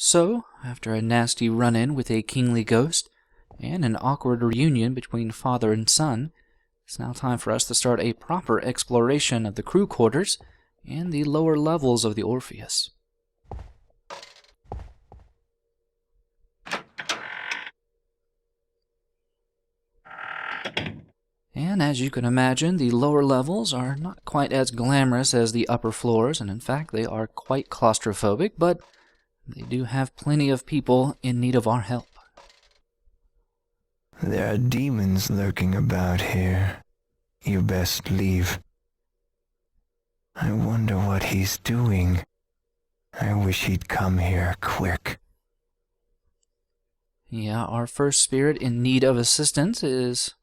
So, after a nasty run-in with a kingly ghost, and an awkward reunion between father and son, it's now time for us to start a proper exploration of the crew quarters and the lower levels of the Orpheus. And as you can imagine, the lower levels are not quite as glamorous as the upper floors, and in fact they are quite claustrophobic, but they do have plenty of people in need of our help. There are demons lurking about here. You best leave. I wonder what he's doing. I wish he'd come here quick. Yeah, our first spirit in need of assistance is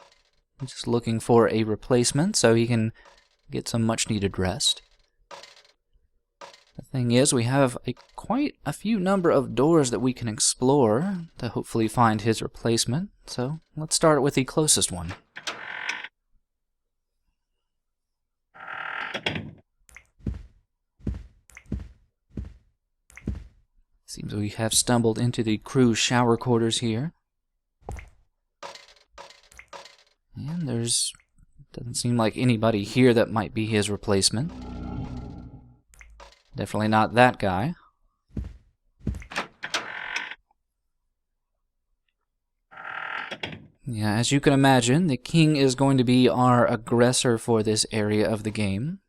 just looking for a replacement so he can get some much-needed rest. The thing is, we have quite a few number of doors that we can explore to hopefully find his replacement, so let's start with the closest one. Seems we have stumbled into the crew shower quarters here. And doesn't seem like anybody here that might be his replacement. Definitely not that guy. Yeah, as you can imagine, the king is going to be our aggressor for this area of the game.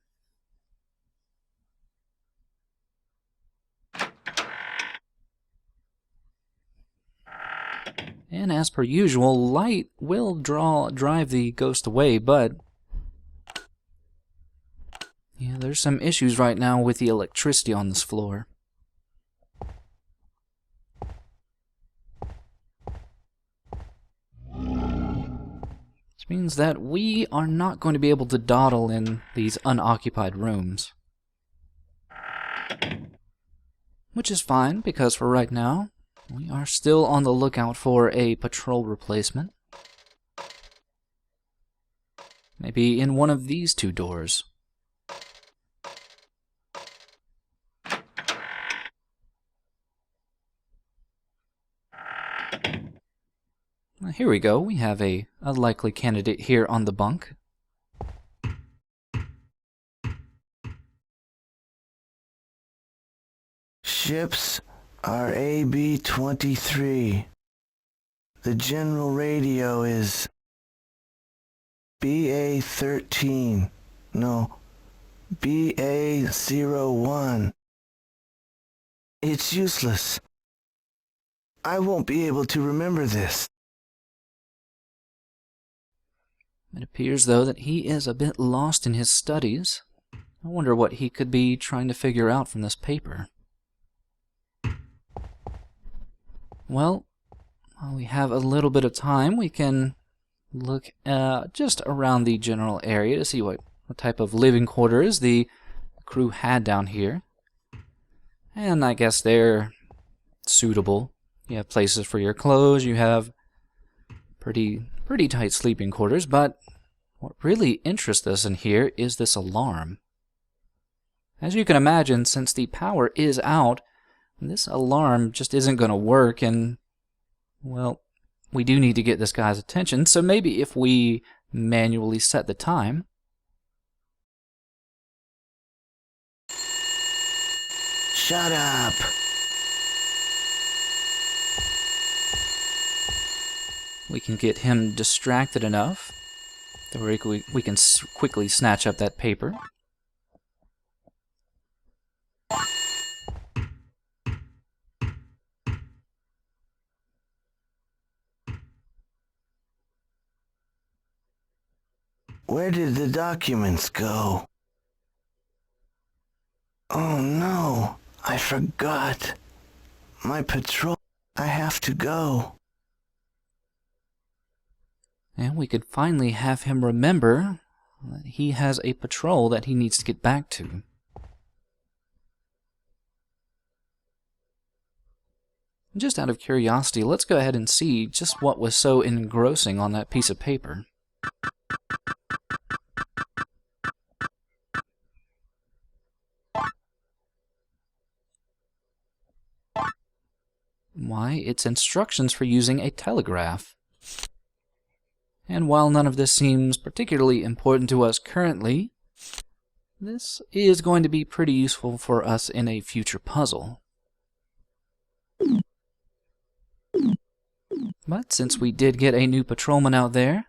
And as per usual, light will drive the ghost away, but yeah, there's some issues right now with the electricity on this floor. Which means that we are not going to be able to dawdle in these unoccupied rooms. Which is fine, because for right now, we are still on the lookout for a patrol replacement. Maybe in one of these two doors. Well, here we go. We have a likely candidate here on the bunk. Ships are AB-23. The general radio is BA-13. No, BA-01. It's useless. I won't be able to remember this. It appears, though, that he is a bit lost in his studies. I wonder what he could be trying to figure out from this paper. Well, while we have a little bit of time, we can look just around the general area to see what type of living quarters the crew had down here. And I guess they're suitable. You have places for your clothes, you have pretty tight sleeping quarters, but what really interests us in here is this alarm. As you can imagine, since the power is out, this alarm just isn't going to work, and, well, we do need to get this guy's attention, so maybe if we manually set the time. Shut up! We can get him distracted enough that we can quickly snatch up that paper. Where did the documents go? Oh no, I forgot. My patrol. I have to go. And we could finally have him remember that he has a patrol that he needs to get back to. Just out of curiosity, let's go ahead and see just what was so engrossing on that piece of paper. Why, it's instructions for using a telegraph. And while none of this seems particularly important to us currently, this is going to be pretty useful for us in a future puzzle. But since we did get a new patrolman out there,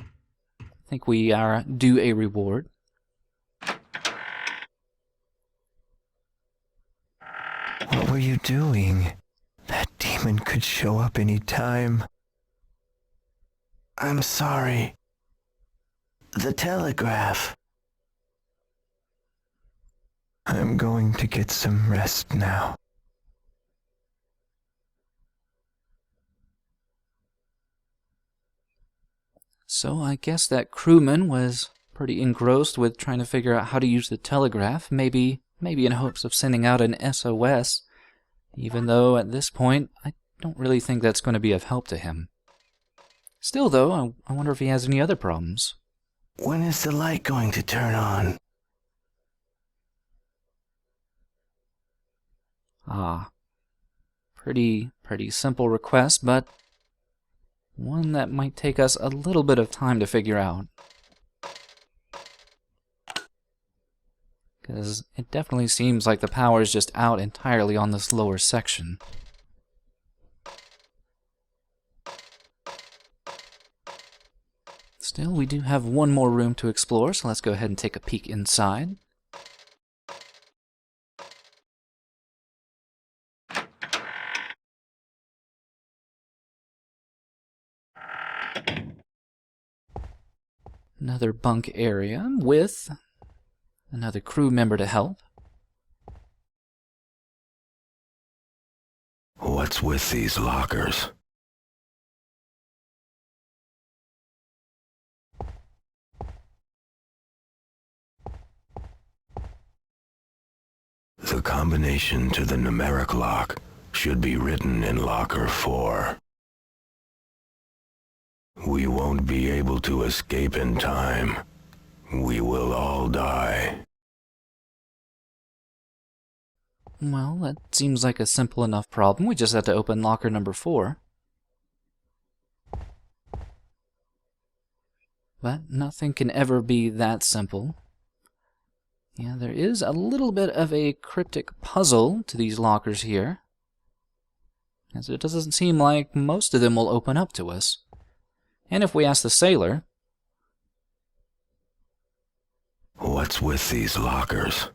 I think we are due a reward. What were you doing? That demon could show up any time. I'm sorry. The telegraph. I'm going to get some rest now. So I guess that crewman was pretty engrossed with trying to figure out how to use the telegraph, maybe in hopes of sending out an SOS, even though at this point I don't really think that's going to be of help to him. Still though, I wonder if he has any other problems. When is the light going to turn on? Ah, pretty simple request, but one that might take us a little bit of time to figure out. Because it definitely seems like the power is just out entirely on this lower section. Still, we do have one more room to explore, so let's go ahead and take a peek inside. Another bunk area with another crew member to help. What's with these lockers? The combination to the numeric lock should be written in locker 4. We won't be able to escape in time. We will all die. Well, that seems like a simple enough problem. We just have to open locker number 4. But nothing can ever be that simple. Yeah, there is a little bit of a cryptic puzzle to these lockers here, as it doesn't seem like most of them will open up to us. And if we ask the sailor, what's with these lockers?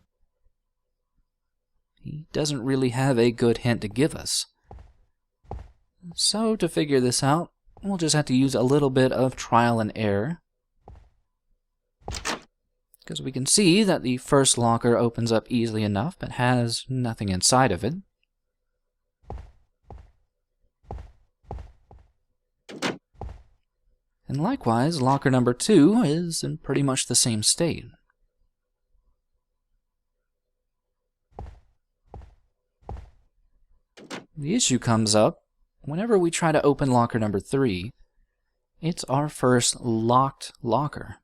He doesn't really have a good hint to give us. So to figure this out, we'll just have to use a little bit of trial and error. Because we can see that the first locker opens up easily enough, but has nothing inside of it. And likewise, locker number 2 is in pretty much the same state. The issue comes up whenever we try to open locker number 3. It's our first locked locker.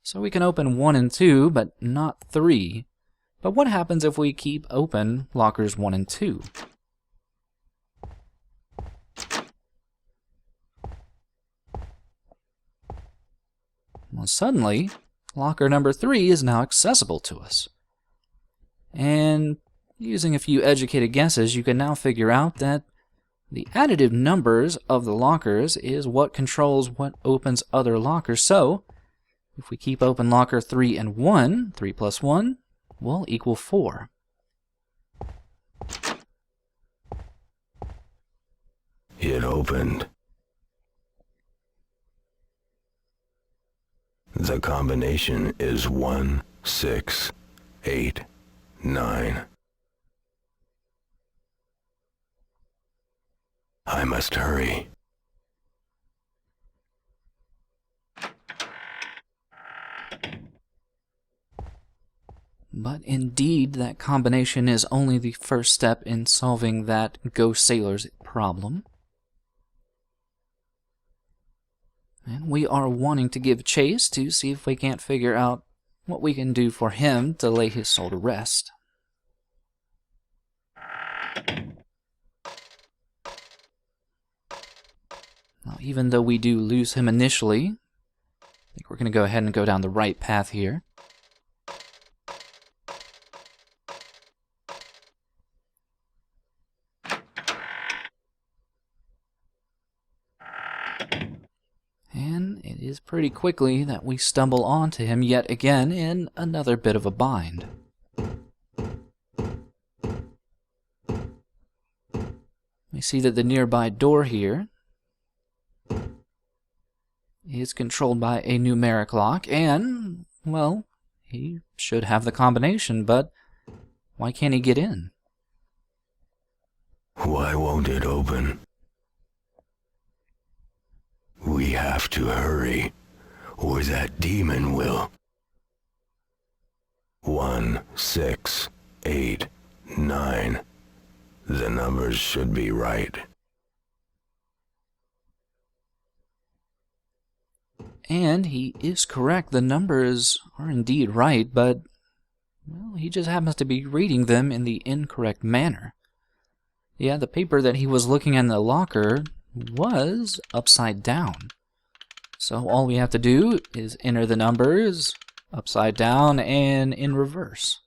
So we can open 1 and 2, but not 3. But what happens if we keep open lockers 1 and 2? Well, suddenly, locker number 3 is now accessible to us. And using a few educated guesses, you can now figure out that the additive numbers of the lockers is what controls what opens other lockers. So, if we keep open locker 3 and 1, 3 plus 1 will equal 4. It opened. The combination is 1, 6, 8, 9. I must hurry. But indeed, that combination is only the first step in solving that ghost sailor's problem. And we are wanting to give chase to see if we can't figure out what we can do for him to lay his soul to rest. even though we do lose him initially, I think we're going to go ahead and go down the right path here. And it is pretty quickly that we stumble onto him yet again in another bit of a bind. We see that the nearby door here is controlled by a numeric lock, and, well, he should have the combination, but why can't he get in? Why won't it open? We have to hurry, or that demon will. 1, 6, 8, 9. The numbers should be right. And he is correct. The numbers are indeed right, but, well, he just happens to be reading them in the incorrect manner. Yeah, the paper that he was looking in the locker was upside down. So all we have to do is enter the numbers upside down and in reverse.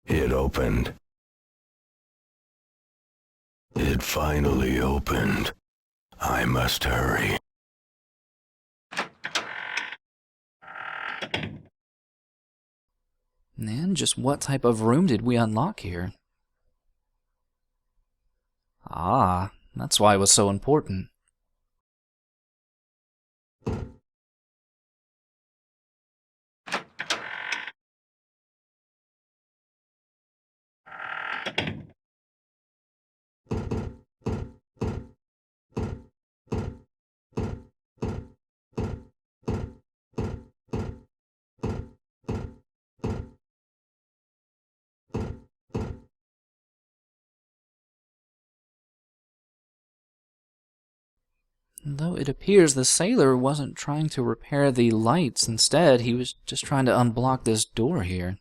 It opened. It finally opened. I must hurry. And just what type of room did we unlock here? Ah, that's why it was so important. Though it appears the sailor wasn't trying to repair the lights, instead he was just trying to unblock this door here.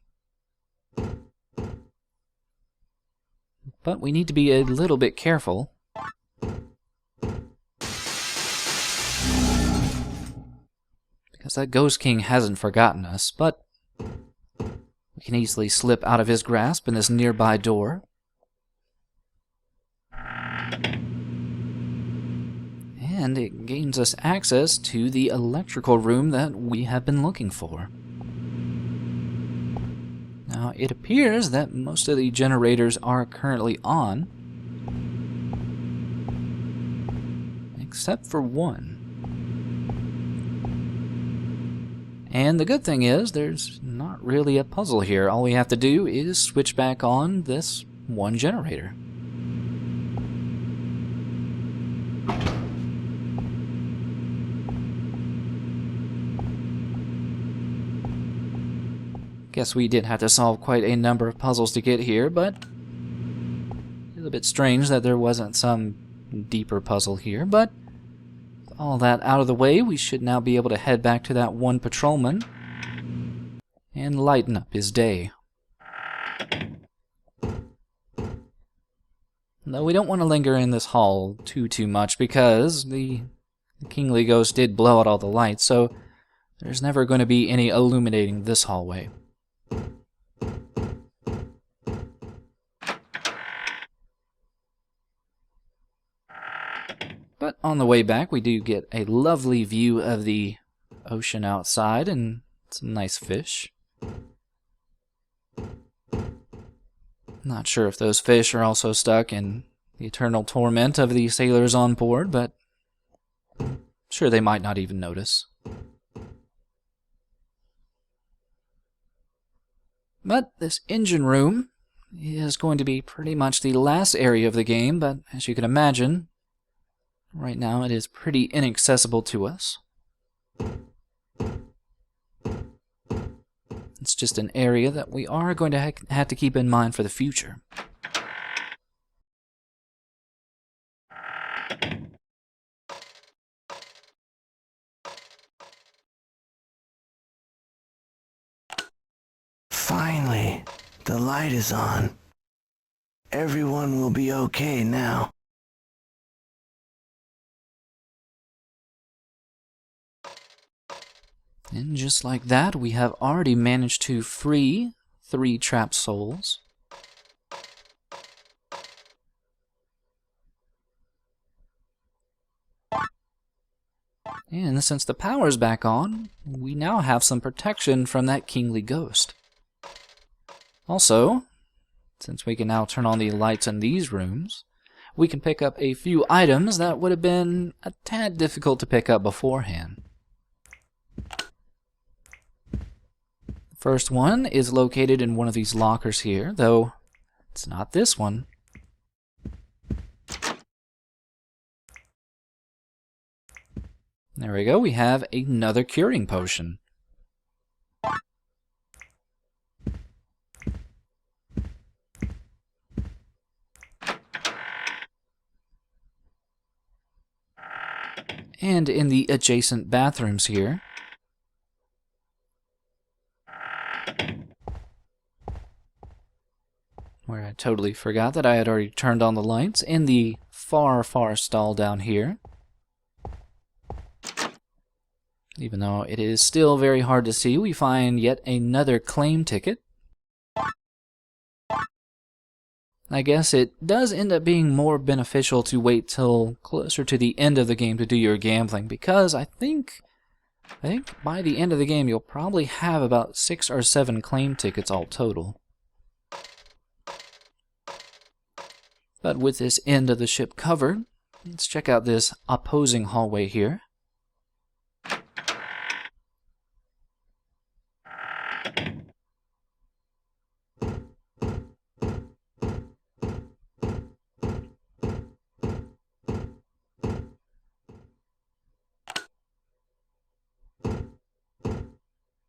But we need to be a little bit careful. Because that Ghost King hasn't forgotten us, but we can easily slip out of his grasp in this nearby door. And it gains us access to the electrical room that we have been looking for. Now, it appears that most of the generators are currently on, except for one. And the good thing is, there's not really a puzzle here. All we have to do is switch back on this one generator. Guess we did have to solve quite a number of puzzles to get here, but it's a bit strange that there wasn't some deeper puzzle here, but with all that out of the way, we should now be able to head back to that one patrolman and lighten up his day. Though we don't want to linger in this hall too much because the Kingly Ghost did blow out all the lights, so there's never going to be any illuminating this hallway. But on the way back, we do get a lovely view of the ocean outside and some nice fish. Not sure if those fish are also stuck in the eternal torment of the sailors on board, but I'm sure they might not even notice. But this engine room is going to be pretty much the last area of the game, but as you can imagine, right now it is pretty inaccessible to us. It's just an area that we are going to have to keep in mind for the future. The light is on. Everyone will be okay now. And just like that, we have already managed to free 3 trapped souls. And since the power's back on, we now have some protection from that kingly ghost. Also, since we can now turn on the lights in these rooms, we can pick up a few items that would have been a tad difficult to pick up beforehand. The first one is located in one of these lockers here, though it's not this one. There we go, we have another curing potion. And in the adjacent bathrooms here, where I totally forgot that I had already turned on the lights, in the far stall down here, even though it is still very hard to see, we find yet another claim ticket. I guess it does end up being more beneficial to wait till closer to the end of the game to do your gambling, because I think by the end of the game you'll probably have about 6 or 7 claim tickets all total. But with this end of the ship covered, let's check out this opposing hallway here.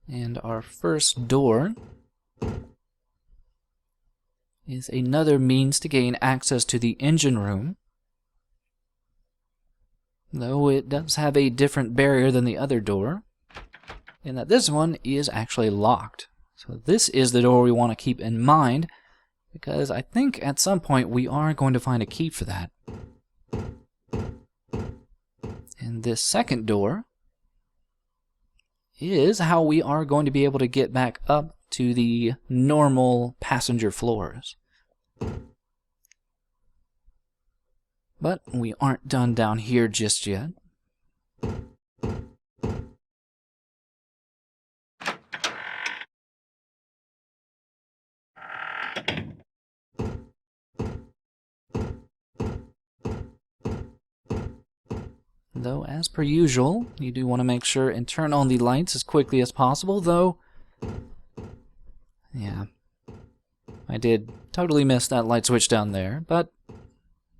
And our first door is another means to gain access to the engine room, though it does have a different barrier than the other door, in that this one is actually locked. So this is the door we want to keep in mind, because I think at some point we are going to find a key for that. And this second door is how we are going to be able to get back up to the normal passenger floors. But we aren't done down here just yet. Though, as per usual, you do want to make sure and turn on the lights as quickly as possible, though, yeah, I did totally miss that light switch down there, but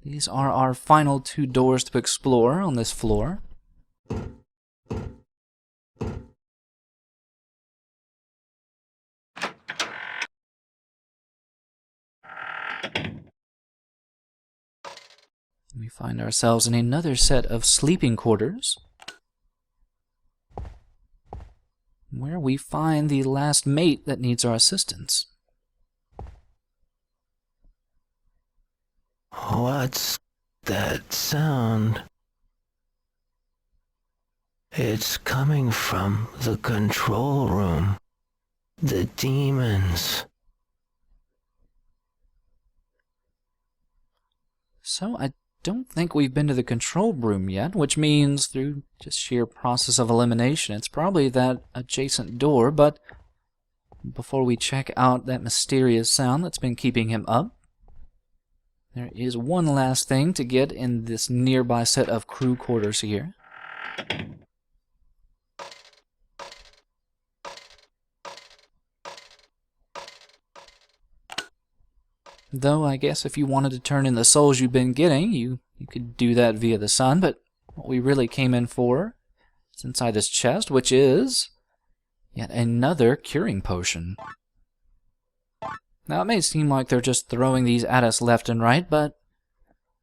these are our final 2 doors to explore on this floor. We find ourselves in another set of sleeping quarters, where we find the last mate that needs our assistance. What's that sound? It's coming from the control room. The demons. So I don't think we've been to the control room yet, which means through just sheer process of elimination, it's probably that adjacent door, but before we check out that mysterious sound that's been keeping him up, there is one last thing to get in this nearby set of crew quarters here. Though I guess if you wanted to turn in the souls you've been getting, you could do that via the sun, but what we really came in for is inside this chest, which is yet another curing potion. Now, it may seem like they're just throwing these at us left and right, but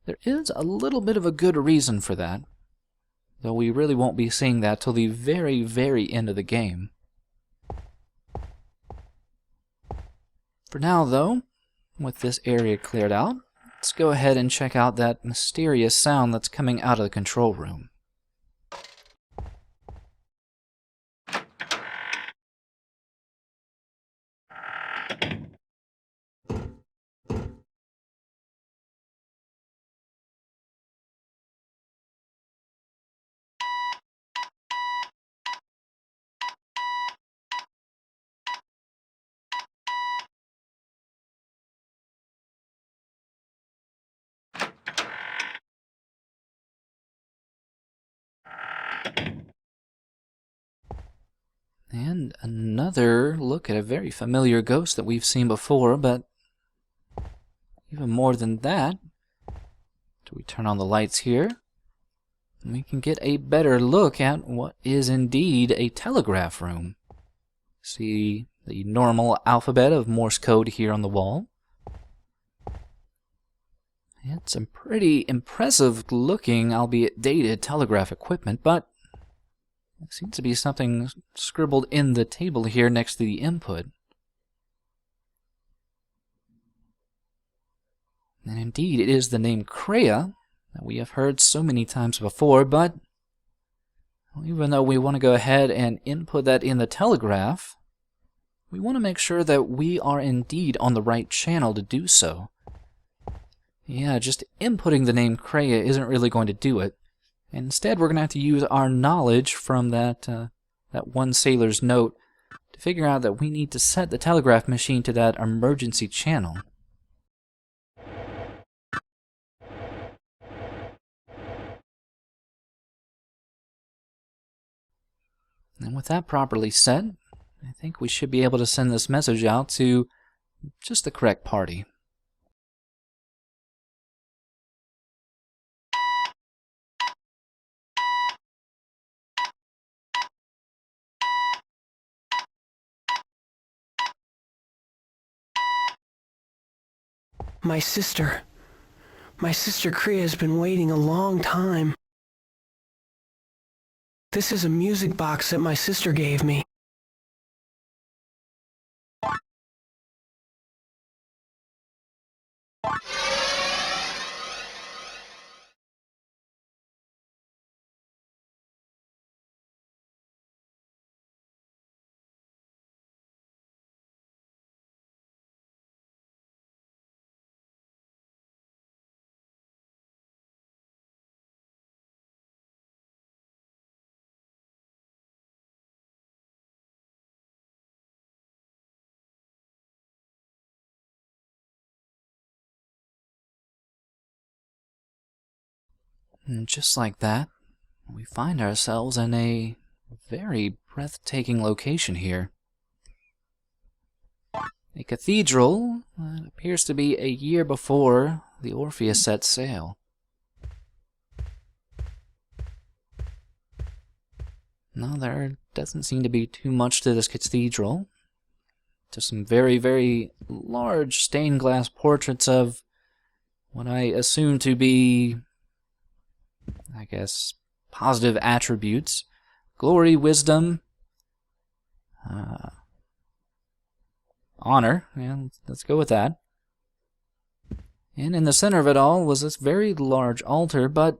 there is a little bit of a good reason for that, though we really won't be seeing that till the very end of the game. For now, though, with this area cleared out, let's go ahead and check out that mysterious sound that's coming out of the control room. And another look at a very familiar ghost that we've seen before, but even more than that, do we turn on the lights here? We can get a better look at what is indeed a telegraph room. See the normal alphabet of Morse code here on the wall. And some pretty impressive looking, albeit dated, telegraph equipment, but there seems to be something scribbled in the table here next to the input. And indeed, it is the name Kreia that we have heard so many times before, but even though we want to go ahead and input that in the telegraph, we want to make sure that we are indeed on the right channel to do so. Yeah, just inputting the name Kreia isn't really going to do it. Instead, we're going to have to use our knowledge from that one sailor's note to figure out that we need to set the telegraph machine to that emergency channel. And with that properly set, I think we should be able to send this message out to just the correct party. My sister Kreia has been waiting a long time. This is a music box that my sister gave me. And just like that, we find ourselves in a very breathtaking location here. A cathedral that appears to be a year before the Orpheus set sail. No, there doesn't seem to be too much to this cathedral. Just some very, very large stained glass portraits of what I assume to be, I guess, positive attributes. Glory, wisdom, honor. Yeah, let's go with that. And in the center of it all was this very large altar, but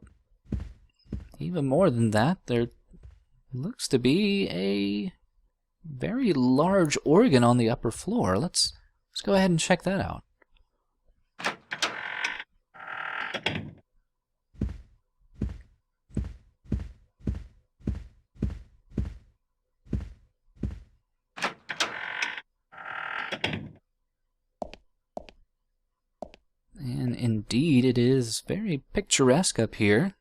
even more than that, there looks to be a very large organ on the upper floor. Let's go ahead and check that out. And indeed, it is very picturesque up here,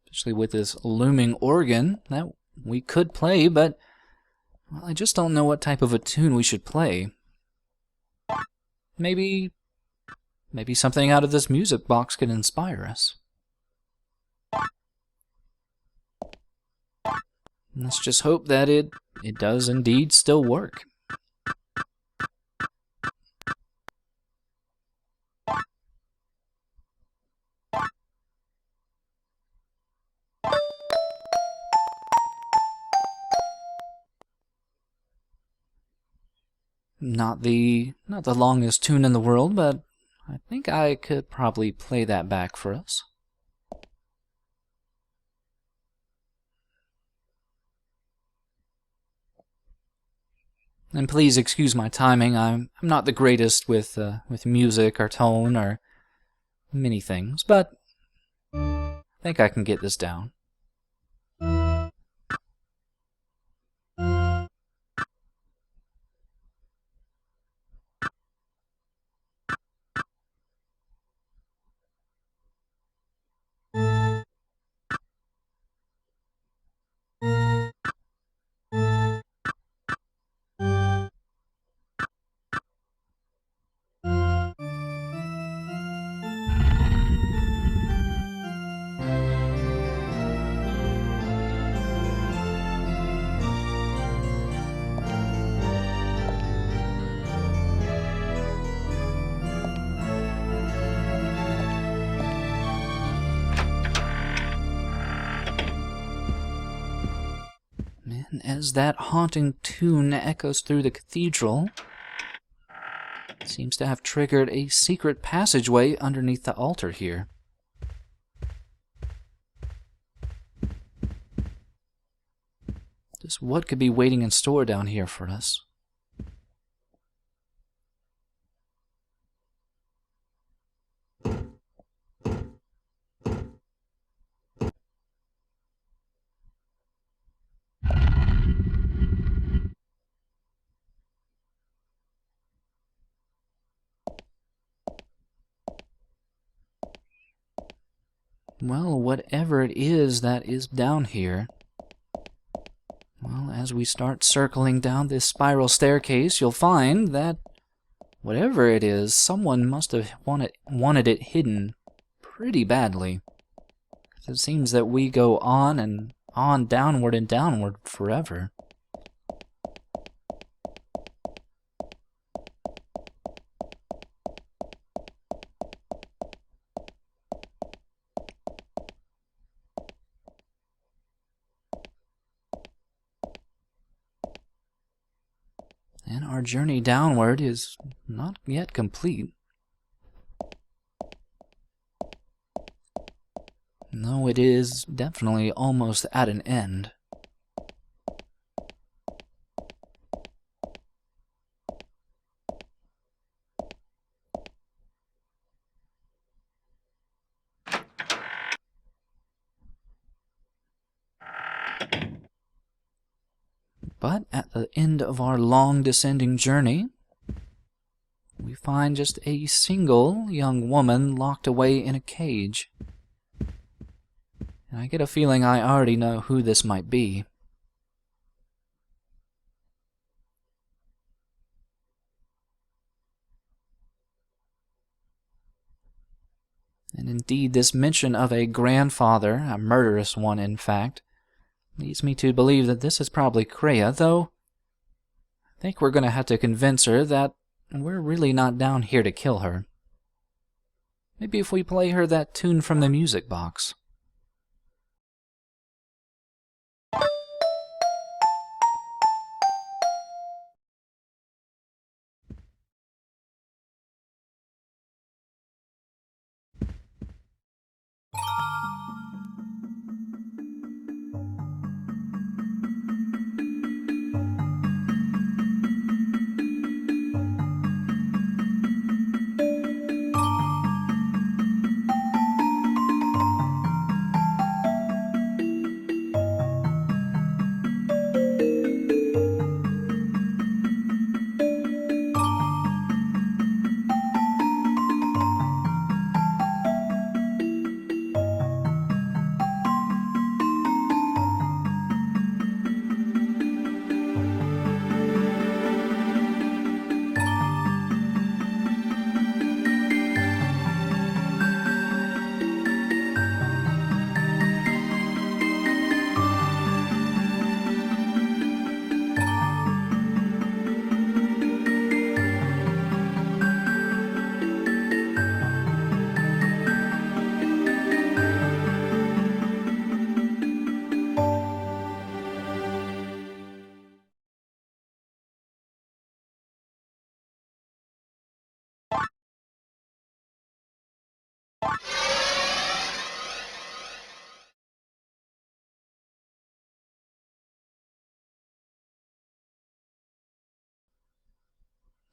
especially with this looming organ that we could play, but well, I just don't know what type of a tune we should play. Maybe something out of this music box could inspire us. Let's just hope that it does indeed still work. Not the longest tune in the world, but I think I could probably play that back for us. And please excuse my timing. I'm not the greatest with music or tone or many things, but I think I can get this down. And as that haunting tune echoes through the cathedral, it seems to have triggered a secret passageway underneath the altar here. Just what could be waiting in store down here for us? Well, whatever it is that is down here, well, as we start circling down this spiral staircase, you'll find that whatever it is, someone must have wanted it hidden pretty badly. It seems that we go on and on, downward and downward forever. And our journey downward is not yet complete. No, it is definitely almost at an end. But at the end of our long descending journey, we find just a single young woman locked away in a cage. And I get a feeling I already know who this might be. And indeed, this mention of a grandfather, a murderous one in fact, leads me to believe that this is probably Kreia, though I think we're going to have to convince her that we're really not down here to kill her. Maybe if we play her that tune from the music box.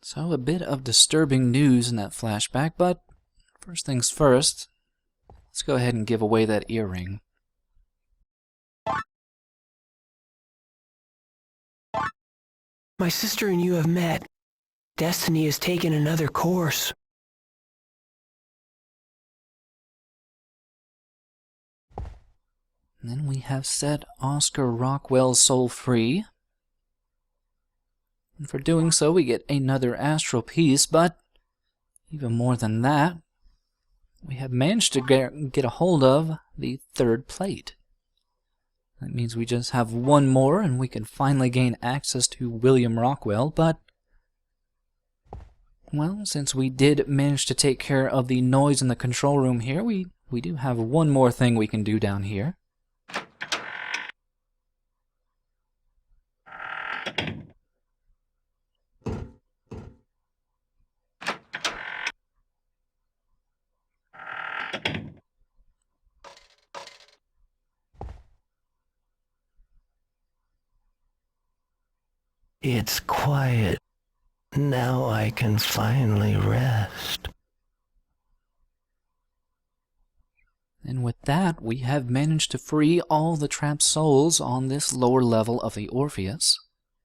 So a bit of disturbing news in that flashback, but first things first, let's go ahead and give away that earring. My sister and you have met. Destiny has taken another course. And then we have set Oscar Rockwell's soul free. And for doing so, we get another astral piece, but even more than that, we have managed to get a hold of the third plate. That means we just have one more and we can finally gain access to William Rockwell, but, well, since we did manage to take care of the noise in the control room here, we do have one more thing we can do down here. It's quiet. Now I can finally rest. And with that, we have managed to free all the trapped souls on this lower level of the Orpheus.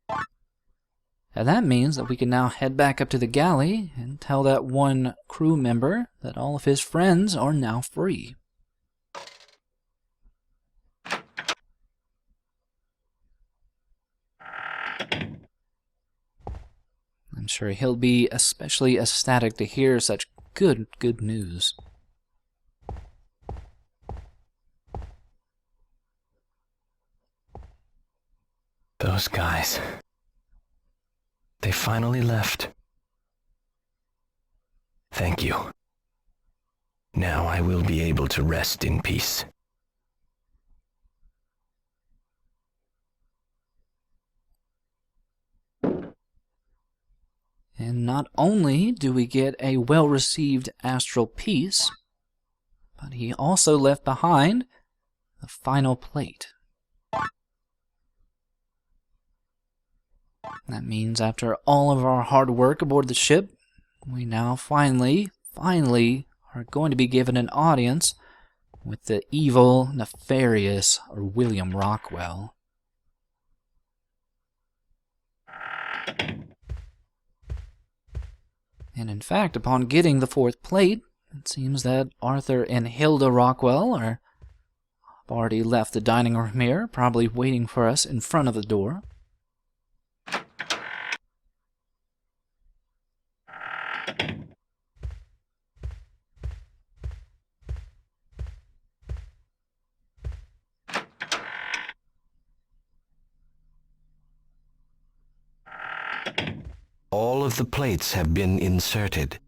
And that means that we can now head back up to the galley and tell that one crew member that all of his friends are now free. I'm sure he'll be especially ecstatic to hear such good news. Those guys. They finally left. Thank you. Now I will be able to rest in peace. And not only do we get a well-received astral piece, but he also left behind the final plate. That means after all of our hard work aboard the ship, we now finally are going to be given an audience with the evil, nefarious William Rockwell. And in fact, upon getting the fourth plate, it seems that Arthur and Hilda Rockwell have already left the dining room here, probably waiting for us in front of the door. All of the plates have been inserted.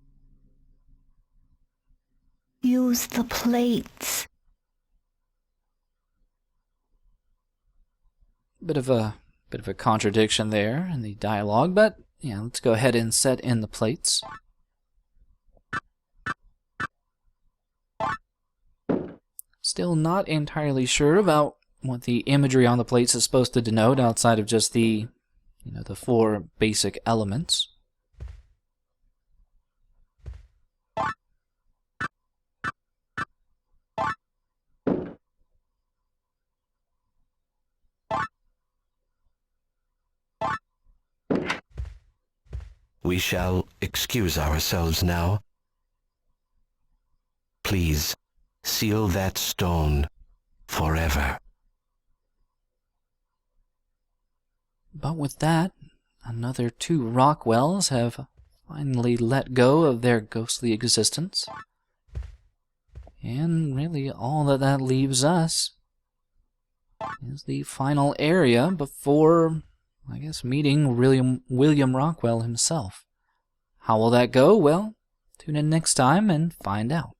Use the plates. Bit of a contradiction there in the dialogue, but yeah, let's go ahead and set in the plates. Still not entirely sure about what the imagery on the plates is supposed to denote outside of just the the four basic elements. We shall excuse ourselves now. Please, seal that stone forever. But with that, another two Rockwells have finally let go of their ghostly existence. And really all that leaves us is the final area before, I guess, meeting William Rockwell himself. How will that go? Well, tune in next time and find out.